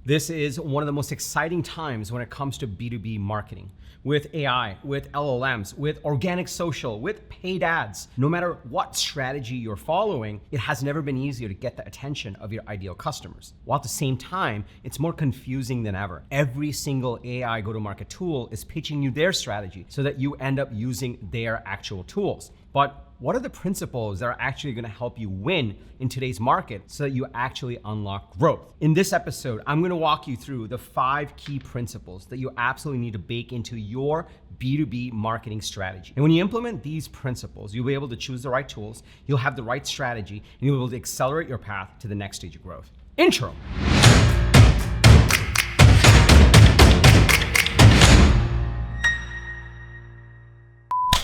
This is one of the most exciting times when it comes to B2B marketing. With AI, with LLMs, with organic social, with paid ads. No matter what strategy you're following, it has never been easier to get the attention of your ideal customers. While at the same time, it's more confusing than ever. Every single AI go-to-market tool is pitching you their strategy so that you end up using their actual tools. But what are the principles that are actually going to help you win in today's market so that you actually unlock growth? In this episode, I'm going to walk you through the 5 key principles that you absolutely need to bake into your B2B marketing strategy. And when you implement these principles, you'll be able to choose the right tools, you'll have the right strategy, and you'll be able to accelerate your path to the next stage of growth. Intro.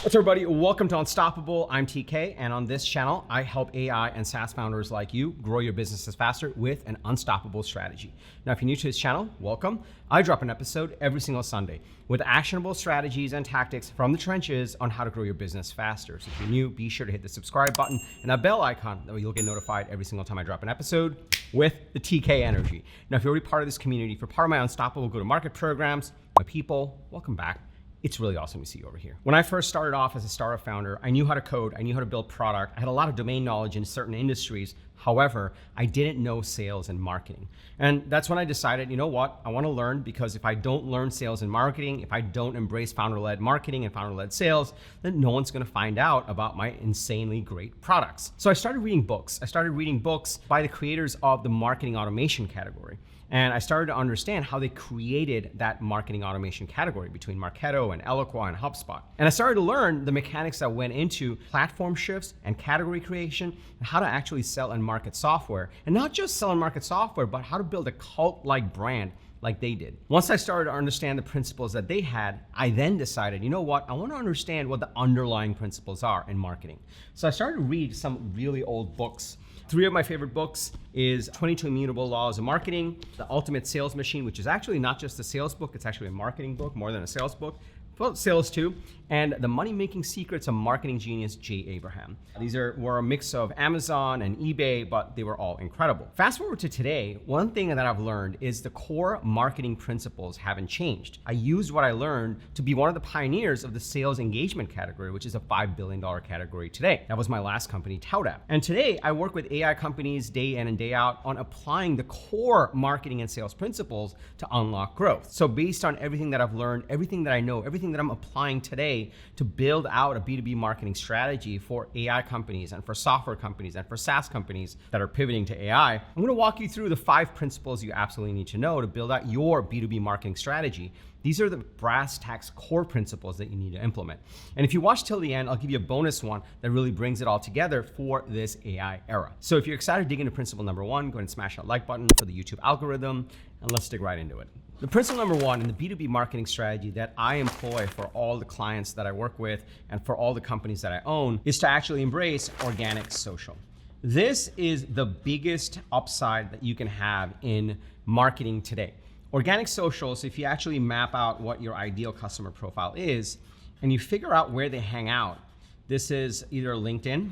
What's up, everybody? Welcome to Unstoppable. I'm TK, and on this channel, I help AI and SaaS founders like you grow your businesses faster with an unstoppable strategy. Now, if you're new to this channel, welcome. I drop an episode every single Sunday with actionable strategies and tactics from the trenches on how to grow your business faster. So if you're new, be sure to hit the subscribe button and that bell icon, that way you'll get notified every single time I drop an episode with the TK energy. Now, if you're already part of this community, if you're part of my Unstoppable go-to-market programs, my people, welcome back. It's really awesome to see you over here. When I first started off as a startup founder, I knew how to code, I knew how to build product, I had a lot of domain knowledge in certain industries. However, I didn't know sales and marketing. And that's when I decided, you know what, I wanna learn, because if I don't learn sales and marketing, if I don't embrace founder-led marketing and founder-led sales, then no one's gonna find out about my insanely great products. So I started reading books. I started reading books by the creators of the marketing automation category. And I started to understand how they created that marketing automation category between Marketo and Eloqua and HubSpot. And I started to learn the mechanics that went into platform shifts and category creation and how to actually sell and market software. And not just sell and market software, but how to build a cult-like brand like they did. Once I started to understand the principles that they had, I then decided, you know what, I want to understand what the underlying principles are in marketing. So I started to read some really old books. 3 of my favorite books is 22 Immutable Laws of Marketing, The Ultimate Sales Machine, which is actually not just a sales book, it's actually a marketing book more than a sales book. Well, sales too, and The Money-Making Secrets of Marketing Genius, Jay Abraham. These were a mix of Amazon and eBay, but they were all incredible. Fast forward to today, one thing that I've learned is the core marketing principles haven't changed. I used what I learned to be one of the pioneers of the sales engagement category, which is a $5 billion category today. That was my last company, Kader. And today, I work with AI companies day in and day out on applying the core marketing and sales principles to unlock growth. So based on everything that I've learned, everything that I know, everything that I'm applying today to build out a B2B marketing strategy for AI companies and for software companies and for SaaS companies that are pivoting to AI, I'm going to walk you through the 5 principles you absolutely need to know to build out your B2B marketing strategy. These are the brass tacks core principles that you need to implement. And if you watch till the end, I'll give you a bonus one that really brings it all together for this AI era. So if you're excited to dig into principle number 1, go ahead and smash that like button for the YouTube algorithm, and let's dig right into it. The principle number 1 in the B2B marketing strategy that I employ for all the clients that I work with and for all the companies that I own is to actually embrace organic social. This is the biggest upside that you can have in marketing today. Organic social, so if you actually map out what your ideal customer profile is and you figure out where they hang out, this is either LinkedIn,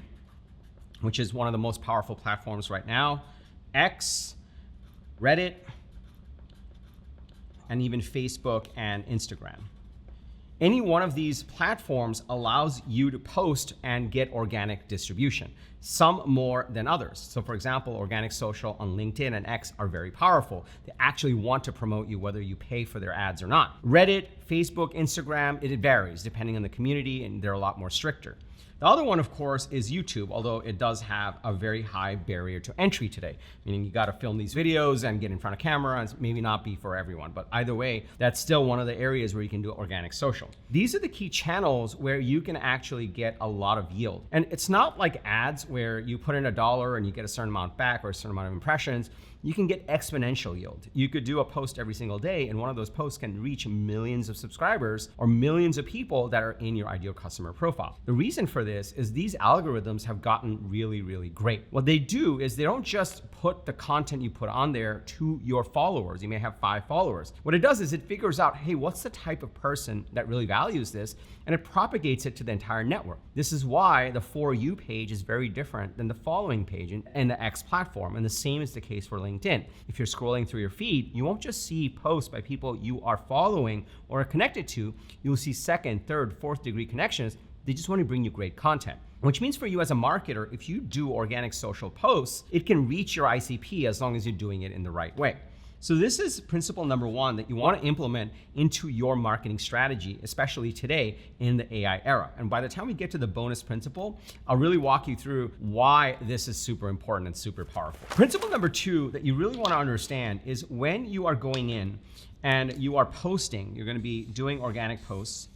which is one of the most powerful platforms right now, X, Reddit, and even Facebook and Instagram. Any one of these platforms allows you to post and get organic distribution, some more than others. So for example, organic social on LinkedIn and X are very powerful. They actually want to promote you whether you pay for their ads or not. Reddit, Facebook, Instagram, it varies depending on the community, and they're a lot more stricter. The other one, of course, is YouTube, although it does have a very high barrier to entry today, meaning you got to film these videos and get in front of camera, and maybe not be for everyone. But either way, that's still one of the areas where you can do organic social. These are the key channels where you can actually get a lot of yield. And it's not like ads where you put in $1 and you get a certain amount back or a certain amount of impressions. You can get exponential yield. You could do a post every single day, and one of those posts can reach millions of subscribers or millions of people that are in your ideal customer profile. The reason for this is these algorithms have gotten really, really great. What they do is they don't just put the content you put on there to your followers. You may have 5 followers. What it does is it figures out, hey, what's the type of person that really values this? And it propagates it to the entire network. This is why the For You page is very different than the following page in the X platform. And the same is the case for LinkedIn LinkedIn. If you're scrolling through your feed, you won't just see posts by people you are following or are connected to. You'll see second, third, fourth degree connections. They just want to bring you great content. Which means for you as a marketer, if you do organic social posts, it can reach your ICP as long as you're doing it in the right way. So this is principle number one that you want to implement into your marketing strategy, especially today in the AI era. And by the time we get to the bonus principle, I'll really walk you through why this is super important and super powerful. Principle number two that you really want to understand is when you are going in and you are posting, you're going to be doing organic posts,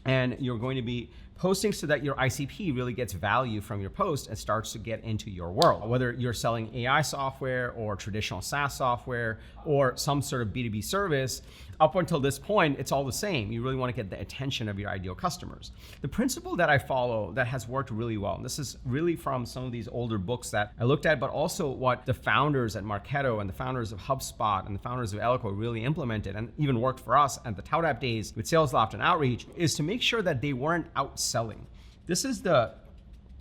and you're going to be posting so that your ICP really gets value from your post and starts to get into your world. Whether you're selling AI software or traditional SaaS software or some sort of B2B service, up until this point, it's all the same. You really want to get the attention of your ideal customers. The principle that I follow that has worked really well, and this is really from some of these older books that I looked at, but also what the founders at Marketo and the founders of HubSpot and the founders of Eloqua really implemented and even worked for us at the ToutApp days with SalesLoft and Outreach, is to make sure that they weren't outselling. This is the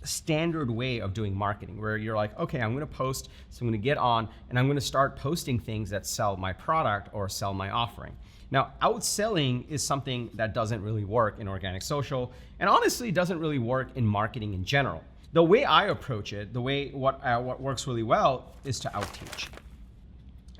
standard way of doing marketing where you're like, okay, I'm going to post, so I'm going to get on and I'm going to start posting things that sell my product or sell my offering. Now, outselling is something that doesn't really work in organic social and honestly doesn't really work in marketing in general. The way I approach it, the way what works really well is to outteach.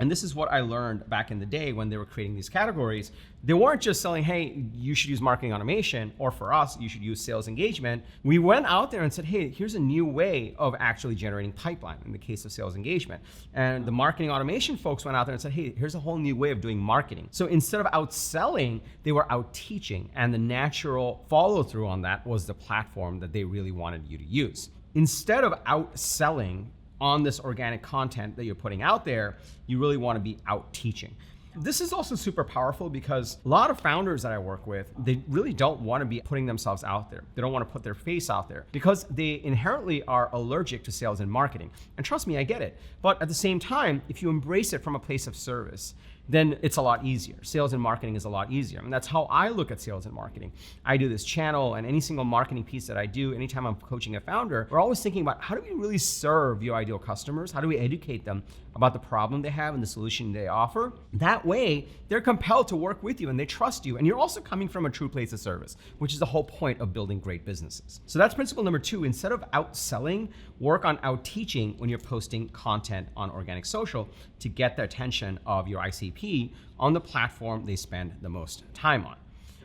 And this is what I learned back in the day when they were creating these categories. They weren't just selling, hey, you should use marketing automation, or for us, you should use sales engagement. We went out there and said, hey, here's a new way of actually generating pipeline in the case of sales engagement. And the marketing automation folks went out there and said, hey, here's a whole new way of doing marketing. So instead of outselling, they were out teaching. And the natural follow through on that was the platform that they really wanted you to use. Instead of outselling on this organic content that you're putting out there, you really want to be out teaching. This is also super powerful because a lot of founders that I work with, they really don't want to be putting themselves out there. They don't want to put their face out there because they inherently are allergic to sales and marketing. And trust me, I get it. But at the same time, if you embrace it from a place of service, then it's a lot easier. Sales and marketing is a lot easier. And that's how I look at sales and marketing. I do this channel and any single marketing piece that I do, anytime I'm coaching a founder, we're always thinking about how do we really serve your ideal customers? How do we educate them about the problem they have and the solution they offer? That way, they're compelled to work with you and they trust you. And you're also coming from a true place of service, which is the whole point of building great businesses. So that's principle number two. Instead of outselling, work on out teaching when you're posting content on organic social to get the attention of your ICP on the platform they spend the most time on.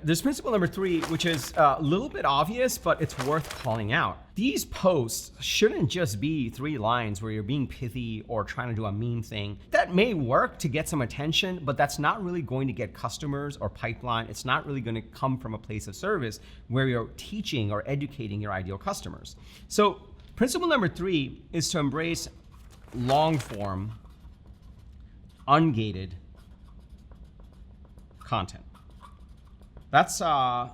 There's principle number three, which is a little bit obvious, but it's worth calling out. These posts shouldn't just be 3 lines where you're being pithy or trying to do a mean thing. That may work to get some attention, but that's not really going to get customers or pipeline. It's not really going to come from a place of service where you're teaching or educating your ideal customers. So principle number 3 is to embrace long form, ungated content. That's a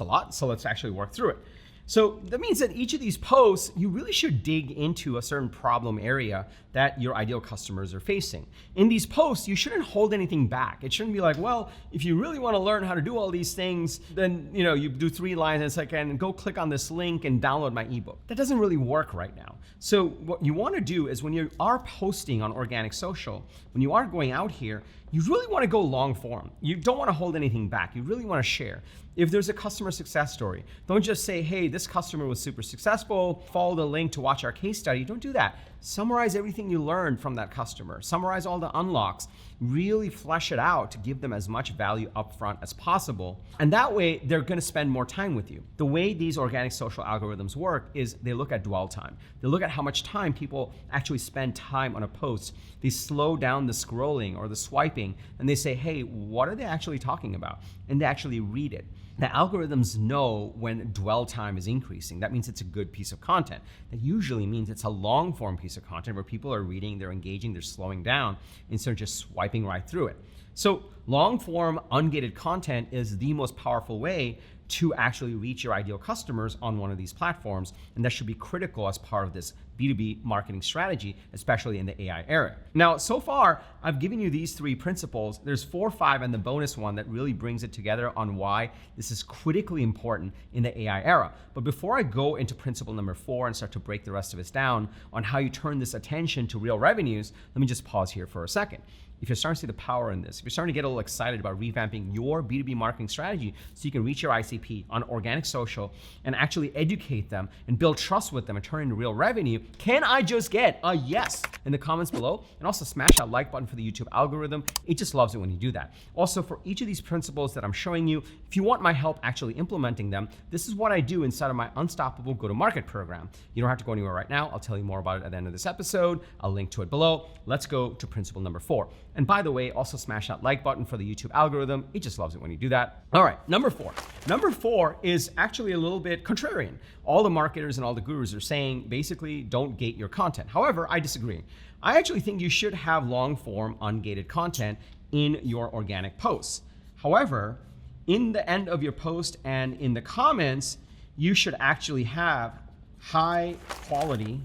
lot, so let's actually work through it. So that means that each of these posts, you really should dig into a certain problem area that your ideal customers are facing. In these posts, you shouldn't hold anything back. It shouldn't be like, well, if you really want to learn how to do all these things, then you do 3 lines and it's like, and go click on this link and download my ebook. That doesn't really work right now. So what you want to do is when you are posting on organic social, when you are going out here, you really want to go long form. You don't want to hold anything back. You really want to share. If there's a customer success story, don't just say, hey, this customer was super successful, follow the link to watch our case study. Don't do that. Summarize everything you learned from that customer. Summarize all the unlocks. Really flesh it out to give them as much value upfront as possible. And that way, they're going to spend more time with you. The way these organic social algorithms work is they look at dwell time. They look at how much time people actually spend time on a post. They slow down the scrolling or the swiping, and they say, hey, what are they actually talking about? And they actually read it. The algorithms know when dwell time is increasing. That means it's a good piece of content. That usually means it's a long form piece of content where people are reading, they're engaging, they're slowing down instead of just swiping right through it. So long form ungated content is the most powerful way to actually reach your ideal customers on one of these platforms. And that should be critical as part of this B2B marketing strategy, especially in the AI era. Now, so far, I've given you these 3 principles. There's 4 or 5 and the bonus one that really brings it together on why this is critically important in the AI era. But before I go into principle number 4 and start to break the rest of it down on how you turn this attention to real revenues, let me just pause here for a second. If you're starting to see the power in this, if you're starting to get a little excited about revamping your B2B marketing strategy so you can reach your ICP on organic social and actually educate them and build trust with them and turn into real revenue, can I just get a yes in the comments below? And also smash that like button for the YouTube algorithm. It just loves it when you do that. Also, for each of these principles that I'm showing you, if you want my help actually implementing them, this is what I do inside of my Unstoppable Go-to-Market program. You don't have to go anywhere right now. I'll tell you more about it at the end of this episode. I'll link to it below. Let's go to principle number 4. And by the way, also smash that like button for the YouTube algorithm. It just loves it when you do that. All right, number 4. Number 4 is actually a little bit contrarian. All the marketers and all the gurus are saying basically don't gate your content. However, I disagree. I actually think you should have long form ungated content in your organic posts. However, in the end of your post and in the comments, you should actually have high quality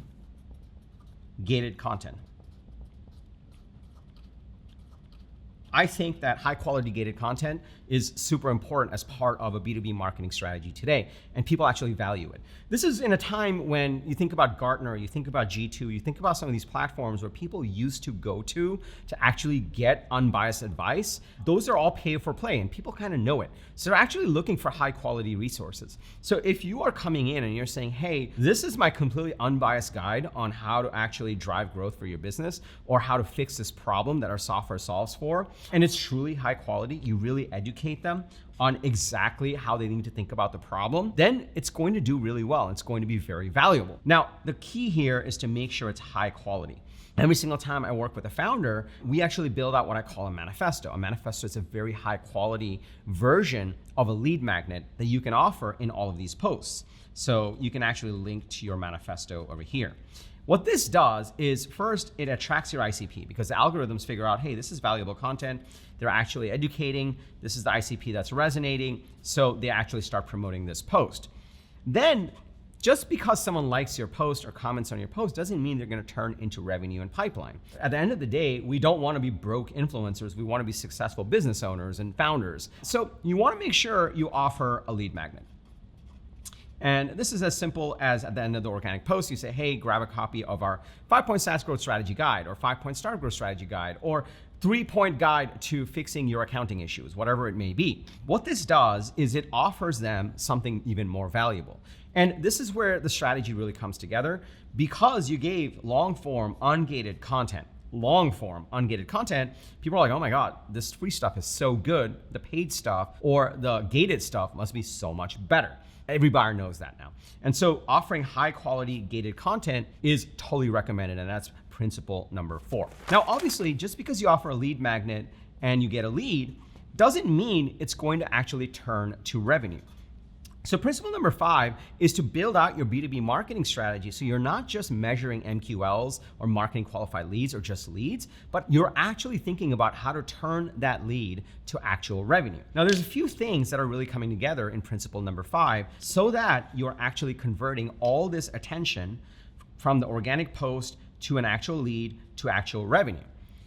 gated content. I think that high quality gated content is super important as part of a B2B marketing strategy today, and people actually value it. This is in a time when you think about Gartner, you think about G2, you think about some of these platforms where people used to go to actually get unbiased advice. Those are all pay for play and people kind of know it. So they're actually looking for high quality resources. So if you are coming in and you're saying, hey, this is my completely unbiased guide on how to actually drive growth for your business or how to fix this problem that our software solves for, and it's truly high quality, you really educate them on exactly how they need to think about the problem, then it's going to do really well. It's going to be very valuable. Now, the key here is to make sure it's high quality. Every single time I work with a founder, we actually build out what I call a manifesto. A manifesto is a very high quality version of a lead magnet that you can offer in all of these posts. So you can actually link to your manifesto over here. What this does is first, it attracts your ICP because the algorithms figure out, hey, this is valuable content. They're actually educating. This is the ICP that's resonating. So they actually start promoting this post. Then just because someone likes your post or comments on your post doesn't mean they're going to turn into revenue and pipeline. At the end of the day, we don't want to be broke influencers. We want to be successful business owners and founders. So you want to make sure you offer a lead magnet. And this is as simple as at the end of the organic post, you say, hey, grab a copy of our 5-point SaaS growth strategy guide or 5-point startup growth strategy guide or 3-point guide to fixing your accounting issues, whatever it may be. What this does is it offers them something even more valuable. And this is where the strategy really comes together because you gave long form ungated content. Long form ungated content, people are like, oh my God, this free stuff is so good. The paid stuff or the gated stuff must be so much better. Every buyer knows that now. And so offering high quality gated content is totally recommended, and that's principle number 4. Now, obviously, just because you offer a lead magnet and you get a lead doesn't mean it's going to actually turn to revenue. So principle number 5 is to build out your B2B marketing strategy so you're not just measuring MQLs or marketing qualified leads or just leads, but you're actually thinking about how to turn that lead to actual revenue. Now, there's a few things that are really coming together in principle number 5 so that you're actually converting all this attention from the organic post to an actual lead to actual revenue.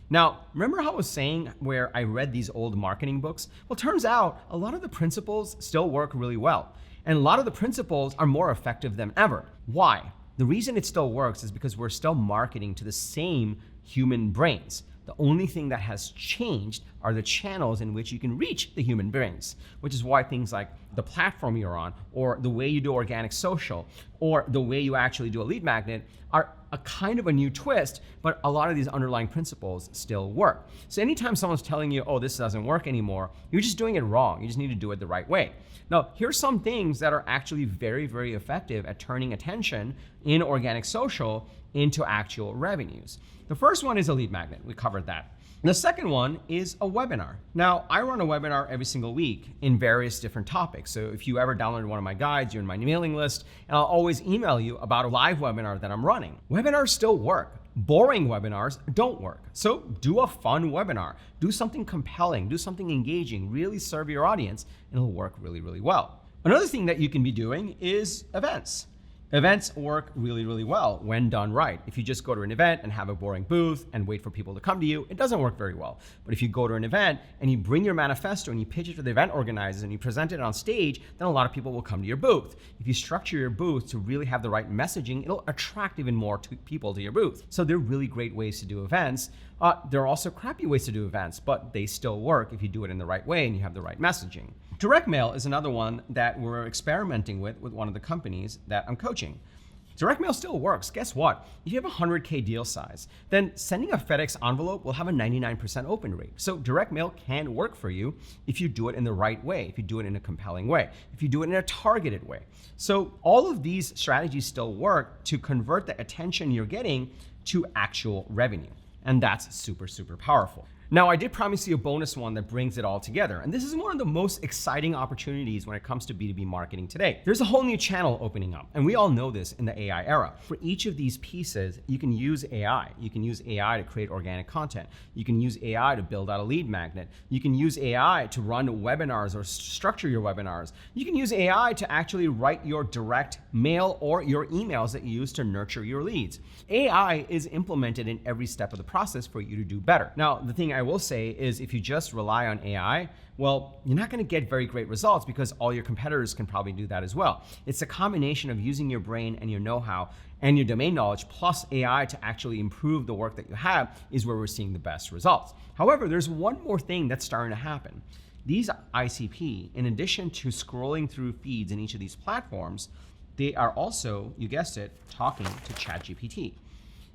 Now, remember how I was saying where I read these old marketing books? Well, it turns out a lot of the principles still work really well. And a lot of the principles are more effective than ever. Why? The reason it still works is because we're still marketing to the same human brains. The only thing that has changed are the channels in which you can reach the human brains, which is why things like the platform you're on, or the way you do organic social, or the way you actually do a lead magnet are a kind of a new twist, but a lot of these underlying principles still work. So anytime someone's telling you, oh, this doesn't work anymore, you're just doing it wrong. You just need to do it the right way. Now, here's some things that are actually very, very effective at turning attention in organic social into actual revenues. The first one is a lead magnet. We covered that. The second one is a webinar. Now, I run a webinar every single week in various different topics. So if you ever downloaded one of my guides, you're in my mailing list, and I'll always email you about a live webinar that I'm running. Webinars still work. Boring webinars don't work. So do a fun webinar. Do something compelling, do something engaging, really serve your audience, and it'll work really, really well. Another thing that you can be doing is events. Events work really, really well when done right. If you just go to an event and have a boring booth and wait for people to come to you, it doesn't work very well. But if you go to an event and you bring your manifesto and you pitch it to the event organizers and you present it on stage, then a lot of people will come to your booth. If you structure your booth to really have the right messaging, it'll attract even more people to your booth. So they're really great ways to do events. There are also crappy ways to do events, but they still work if you do it in the right way and you have the right messaging. Direct mail is another one that we're experimenting with one of the companies that I'm coaching. Direct mail still works. Guess what? If you have a 100K deal size, then sending a FedEx envelope will have a 99% open rate. So direct mail can work for you if you do it in the right way, if you do it in a compelling way, if you do it in a targeted way. So all of these strategies still work to convert the attention you're getting to actual revenue. And that's super, super powerful. Now, I did promise you a bonus one that brings it all together. And this is one of the most exciting opportunities when it comes to B2B marketing today. There's a whole new channel opening up, and we all know this in the AI era. For each of these pieces, you can use AI. You can use AI to create organic content. You can use AI to build out a lead magnet. You can use AI to run webinars or structure your webinars. You can use AI to actually write your direct mail or your emails that you use to nurture your leads. AI is implemented in every step of the process for you to do better. Now, the thing I will say is if you just rely on AI, well, you're not going to get very great results because all your competitors can probably do that as well. It's a combination of using your brain and your know-how and your domain knowledge plus AI to actually improve the work that you have is where we're seeing the best results. However, there's one more thing that's starting to happen. These ICP, in addition to scrolling through feeds in each of these platforms, they are also, you guessed it, talking to ChatGPT.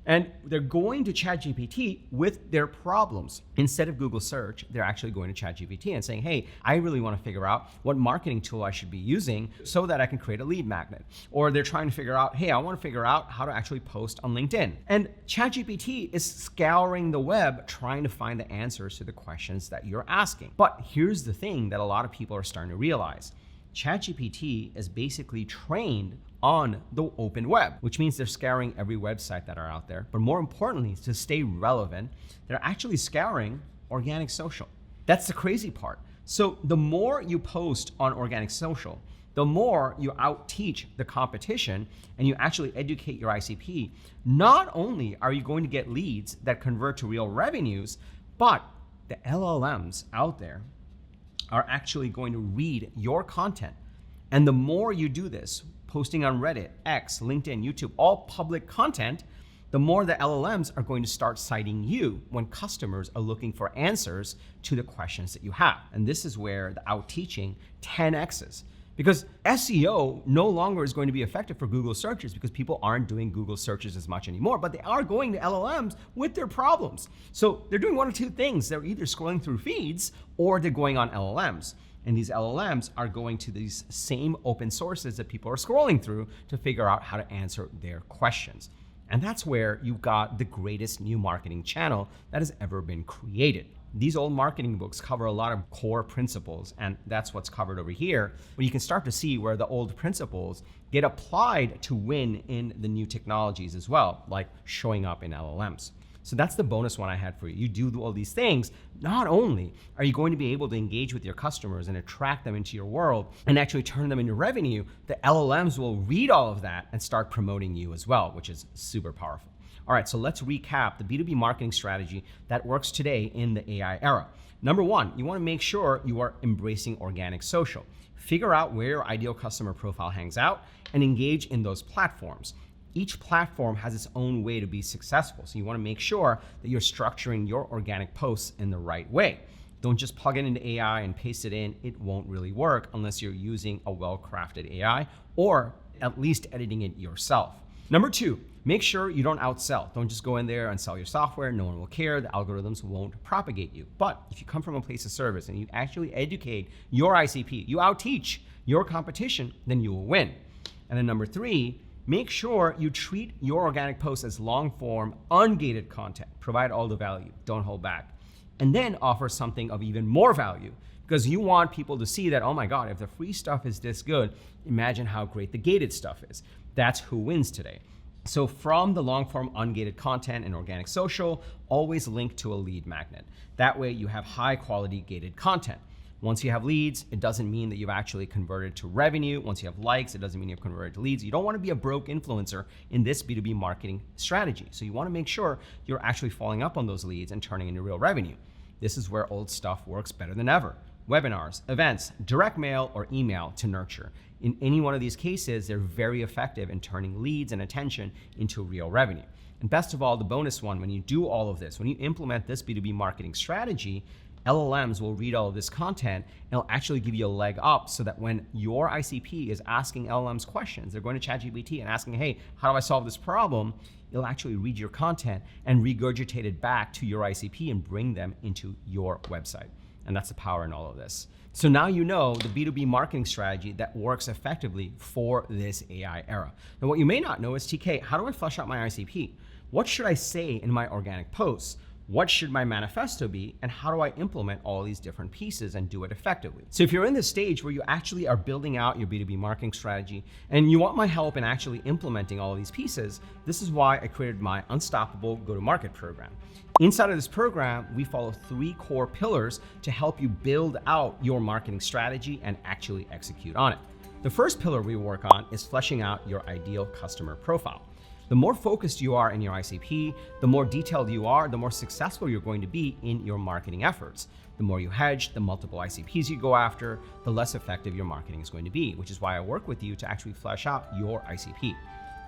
And they're going to ChatGPT with their problems. Instead of Google search, they're actually going to ChatGPT and saying, hey, I really want to figure out what marketing tool I should be using so that I can create a lead magnet. Or they're trying to figure out, hey, I want to figure out how to actually post on LinkedIn. And ChatGPT is scouring the web, trying to find the answers to the questions that you're asking. But here's the thing that a lot of people are starting to realize. ChatGPT is basically trained on the open web, which means they're scouring every website that are out there. But more importantly, to stay relevant, they're actually scouring organic social. That's the crazy part. So the more you post on organic social, the more you out-teach the competition and you actually educate your ICP, not only are you going to get leads that convert to real revenues, but the LLMs out there are actually going to read your content. And the more you do this, posting on Reddit, X, LinkedIn, YouTube, all public content, the more the LLMs are going to start citing you when customers are looking for answers to the questions that you have. And this is where the out-teaching 10Xs. Because SEO no longer is going to be effective for Google searches because people aren't doing Google searches as much anymore, but they are going to LLMs with their problems. So they're doing one of two things. They're either scrolling through feeds or they're going on LLMs. And these LLMs are going to these same open sources that people are scrolling through to figure out how to answer their questions. And that's where you've got the greatest new marketing channel that has ever been created. These old marketing books cover a lot of core principles, and that's what's covered over here. But you can start to see where the old principles get applied to win in the new technologies as well, like showing up in LLMs. So that's the bonus one I had for you. You do all these things, not only are you going to be able to engage with your customers and attract them into your world and actually turn them into revenue, the LLMs will read all of that and start promoting you as well, which is super powerful. All right, so let's recap the B2B marketing strategy that works today in the AI era. Number one, you want to make sure you are embracing organic social. Figure out where your ideal customer profile hangs out and engage in those platforms. Each platform has its own way to be successful. So you want to make sure that you're structuring your organic posts in the right way. Don't just plug it into AI and paste it in. It won't really work unless you're using a well-crafted AI or at least editing it yourself. Number two, make sure you don't outsell. Don't just go in there and sell your software. No one will care. The algorithms won't propagate you. But if you come from a place of service and you actually educate your ICP, you outteach your competition, then you will win. And then number three, make sure you treat your organic posts as long form, ungated content. Provide all the value, don't hold back. And then offer something of even more value because you want people to see that, oh my God, if the free stuff is this good, imagine how great the gated stuff is. That's who wins today. So from the long form ungated content and organic social, always link to a lead magnet. That way you have high quality gated content. Once you have leads, it doesn't mean that you've actually converted to revenue. Once you have likes, it doesn't mean you've converted to leads. You don't want to be a broke influencer in this B2B marketing strategy. So you want to make sure you're actually following up on those leads and turning into real revenue. This is where old stuff works better than ever. Webinars, events, direct mail, or email to nurture. In any one of these cases, they're very effective in turning leads and attention into real revenue. And best of all, the bonus one, when you do all of this, when you implement this B2B marketing strategy, LLMs will read all of this content and it'll actually give you a leg up so that when your ICP is asking LLMs questions, they're going to ChatGPT and asking, hey, how do I solve this problem? It'll actually read your content and regurgitate it back to your ICP and bring them into your website. And that's the power in all of this. So now you know the B2B marketing strategy that works effectively for this AI era. Now, what you may not know is, TK, how do I flesh out my ICP? What should I say in my organic posts? What should my manifesto be? And how do I implement all these different pieces and do it effectively? So if you're in this stage where you actually are building out your B2B marketing strategy and you want my help in actually implementing all of these pieces, this is why I created my Unstoppable Go-to-Market program. Inside of this program, we follow 3 core pillars to help you build out your marketing strategy and actually execute on it. The first pillar we work on is fleshing out your ideal customer profile. The more focused you are in your ICP, the more detailed you are, the more successful you're going to be in your marketing efforts. The more you hedge, the multiple ICPs you go after, the less effective your marketing is going to be, which is why I work with you to actually flesh out your ICP.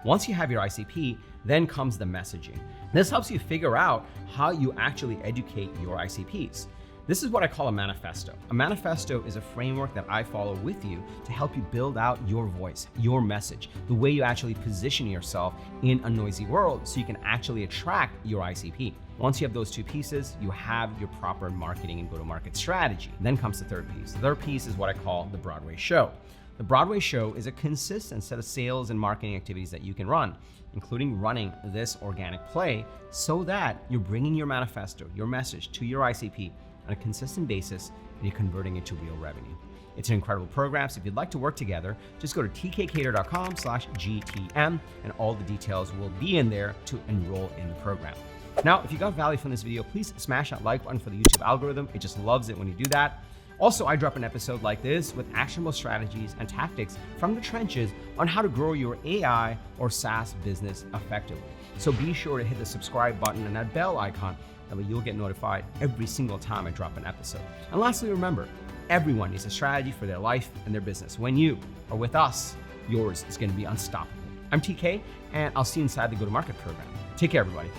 Once you have your ICP, then comes the messaging. This helps you figure out how you actually educate your ICPs. This is what I call a manifesto. A manifesto is a framework that I follow with you to help you build out your voice, your message, the way you actually position yourself in a noisy world so you can actually attract your ICP. Once you have those 2 pieces, you have your proper marketing and go-to-market strategy. Then comes the third piece. The third piece is what I call the Broadway show. The Broadway show is a consistent set of sales and marketing activities that you can run, including running this organic play so that you're bringing your manifesto, your message to your ICP on a consistent basis and you're converting it to real revenue. It's an incredible program, so if you'd like to work together, just go to tkkader.com/GTM and all the details will be in there to enroll in the program. Now, if you got value from this video, please smash that like button for the YouTube algorithm. It just loves it when you do that. Also, I drop an episode like this with actionable strategies and tactics from the trenches on how to grow your AI or SaaS business effectively. So be sure to hit the subscribe button and that bell icon. That way you'll get notified every single time I drop an episode. And lastly, remember, everyone needs a strategy for their life and their business. When you are with us, yours is going to be unstoppable. I'm TK, and I'll see you inside the Go-to-Market program. Take care, everybody.